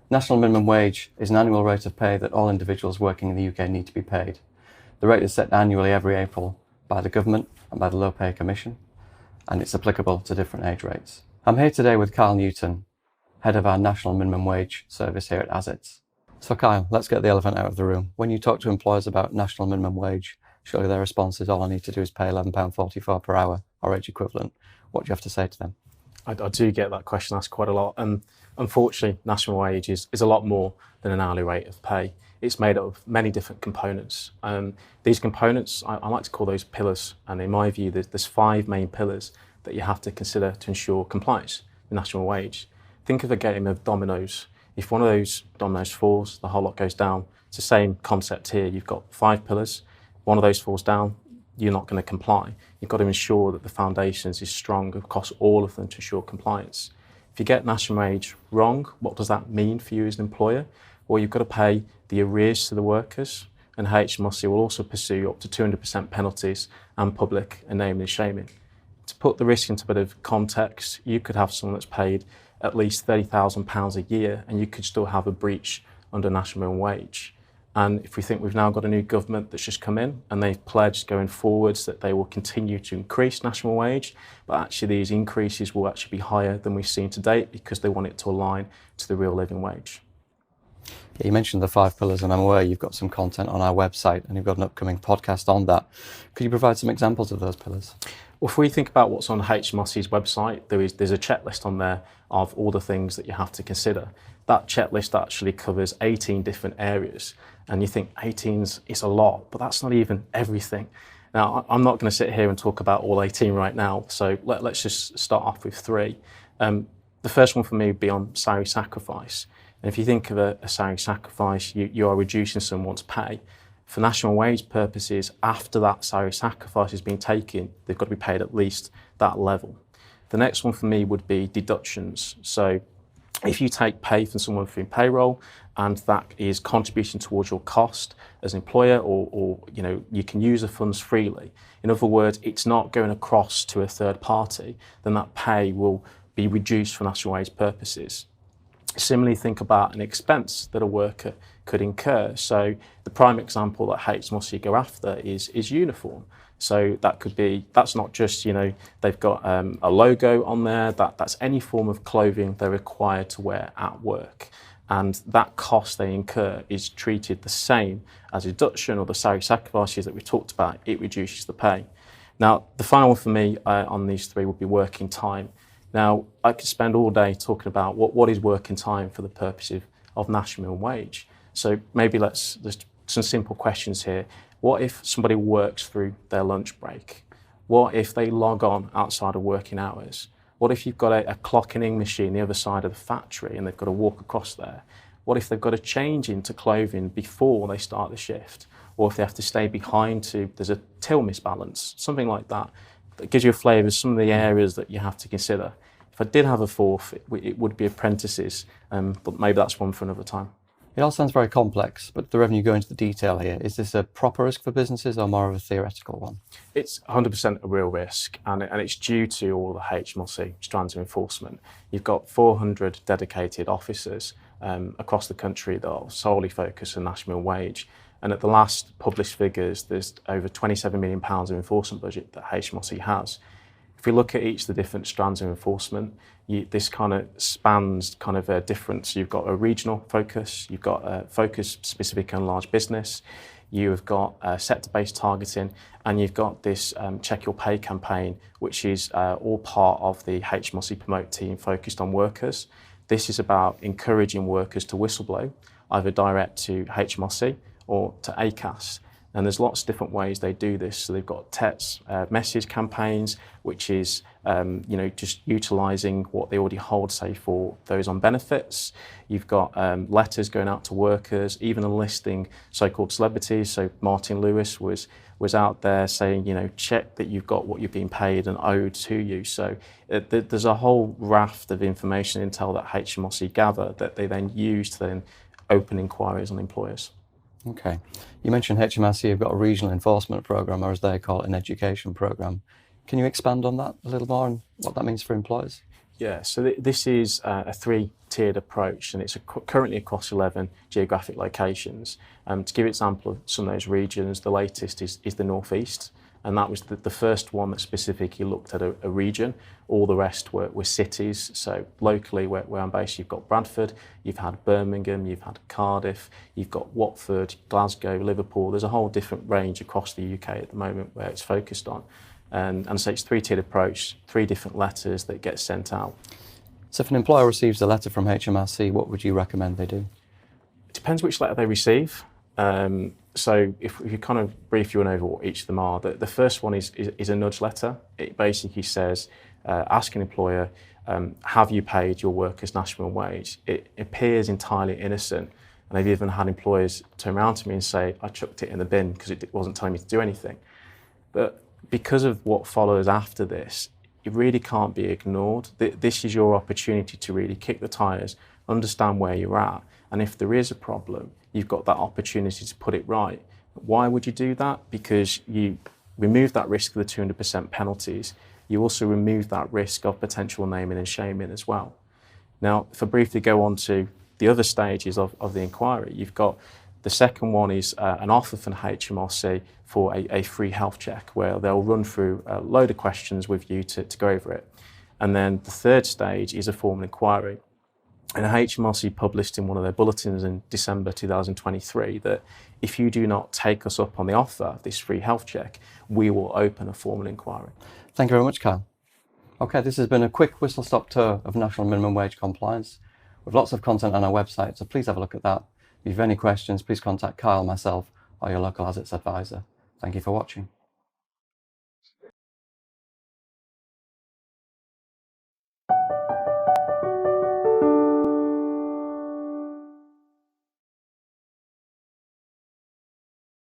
National minimum wage is an annual rate of pay that all individuals working in the UK need to be paid. The rate is set annually every April by the government and by the Low Pay Commission, and it's applicable to different age rates. I'm here today with Kyle Newton, head of our National Minimum Wage service here at ASITS. So Kyle, let's get the elephant out of the room. When you talk to employers about national minimum wage, surely their response is all I need to do is pay £11.44 per hour or age equivalent. What do you have to say to them? I do get that question asked quite a lot, and unfortunately national wage is a lot more than an hourly rate of pay. It's made up of many different components, and these components I like to call those pillars, and in my view there's 5 main pillars that you have to consider to ensure compliance with national wage. Think of a game of dominoes. If one of those dominoes falls, the whole lot goes down. It's the same concept here. You've got 5 pillars, one of those falls down, you're not going to comply. You've got to ensure that the foundations is strong across all of them to ensure compliance. If you get national wage wrong, what does that mean for you as an employer? Well, you've got to pay the arrears to the workers, and HMRC will also pursue up to 200% penalties and public and naming and shaming. To put the risk into a bit of context, you could have someone that's paid at least £30,000 a year and you could still have a breach under national minimum wage. And if we think we've now got a new government that's just come in and they've pledged going forwards that they will continue to increase national wage, but actually these increases will actually be higher than we've seen to date because they want it to align to the real living wage. Yeah, you mentioned the 5 pillars, and I'm aware you've got some content on our website and you've got an upcoming podcast on that. Could you provide some examples of those pillars? Well, if we think about what's on HMRC's website, there's a checklist on there of all the things that you have to consider. That checklist actually covers 18 different areas, and you think 18 is a lot, but that's not even everything. Now, I'm not going to sit here and talk about all 18 right now, so let's just start off with 3. The first one for me would be on salary sacrifice. And if you think of a salary sacrifice, you are reducing someone's pay. For national wage purposes, after that salary sacrifice has been taken, they've got to be paid at least that level. The next one for me would be deductions. So if you take pay from someone through payroll and that is contributing towards your cost as an employer, or you can use the funds freely. In other words, it's not going across to a third party, then that pay will be reduced for national wage purposes. Similarly, think about an expense that a worker could incur. So the prime example that HMRC go after is uniform. So that's not just, they've got a logo on there, that's any form of clothing they're required to wear at work. And that cost they incur is treated the same as a deduction or the salary sacrifices that we talked about. It reduces the pay. Now, the final one for me on these 3 would be working time. Now, I could spend all day talking about what is working time for the purposes of national minimum wage. So maybe there's some simple questions here. What if somebody works through their lunch break? What if they log on outside of working hours? What if you've got a clocking machine the other side of the factory and they've got to walk across there? What if they've got to change into clothing before they start the shift? Or if they have to stay behind there's a till misbalance, something like that. That gives you a flavour of some of the areas that you have to consider. If I did have a 4th, it would be apprentices, but maybe that's one for another time. It all sounds very complex, but the revenue going into the detail here, is this a proper risk for businesses or more of a theoretical one? It's 100% a real risk, and it's due to all the HMRC strands of enforcement. You've got 400 dedicated officers across the country that are solely focused on national minimum wage. And at the last published figures, there's over £27 million of enforcement budget that HMRC has. If we look at each of the different strands of enforcement, this kind of spans a difference. You've got a regional focus, you've got a focus specific on large business, you've got sector-based targeting, and you've got this Check Your Pay campaign, which is all part of the HMRC Promote team focused on workers. This is about encouraging workers to whistleblow, either direct to HMRC or to ACAS. And there's lots of different ways they do this. So they've got text message campaigns, which is just utilising what they already hold, say, for those on benefits. You've got letters going out to workers, even enlisting so-called celebrities. So Martin Lewis was out there saying, check that you've got what you're being paid and owed to you. So there's a whole raft of information intel that HMRC gather that they then use to then open inquiries on employers. Okay. You mentioned HMRC have got a regional enforcement programme, or as they call it, an education programme. Can you expand on that a little more and what that means for employers? Yeah, so this is a three-tiered approach, and it's currently across 11 geographic locations. To give an example of some of those regions, the latest is the Northeast, and that was the first one that specifically looked at a region. All the rest were cities. So locally, where I'm based, you've got Bradford, you've had Birmingham, you've had Cardiff, you've got Watford, Glasgow, Liverpool. There's a whole different range across the UK at the moment where it's focused on. And so it's three-tiered approach, 3 different letters that get sent out. So if an employer receives a letter from HMRC, what would you recommend they do? It depends which letter they receive. So if you kind of briefly run over what each of them are, the first one is a nudge letter. It basically says, ask an employer, have you paid your workers national wage? It appears entirely innocent. And I've even had employers turn around to me and say, I chucked it in the bin because it wasn't telling me to do anything. But because of what follows after this, it really can't be ignored. This is your opportunity to really kick the tyres, understand where you're at, and if there is a problem, you've got that opportunity to put it right. Why would you do that? Because you remove that risk of the 200% penalties. You also remove that risk of potential naming and shaming as well. Now, if I briefly go on to the other stages of the inquiry, you've got the second one is an offer from HMRC for a free health check where they'll run through a load of questions with you to go over it. And then the third stage is a formal inquiry. And HMRC published in one of their bulletins in December 2023 that if you do not take us up on the offer of this free health check, we will open a formal inquiry. Thank you very much, Kyle. Okay, this has been a quick whistle-stop tour of national minimum wage compliance with lots of content on our website, so please have a look at that. If you have any questions, please contact Kyle, myself, or your local ASITS advisor. Thank you for watching.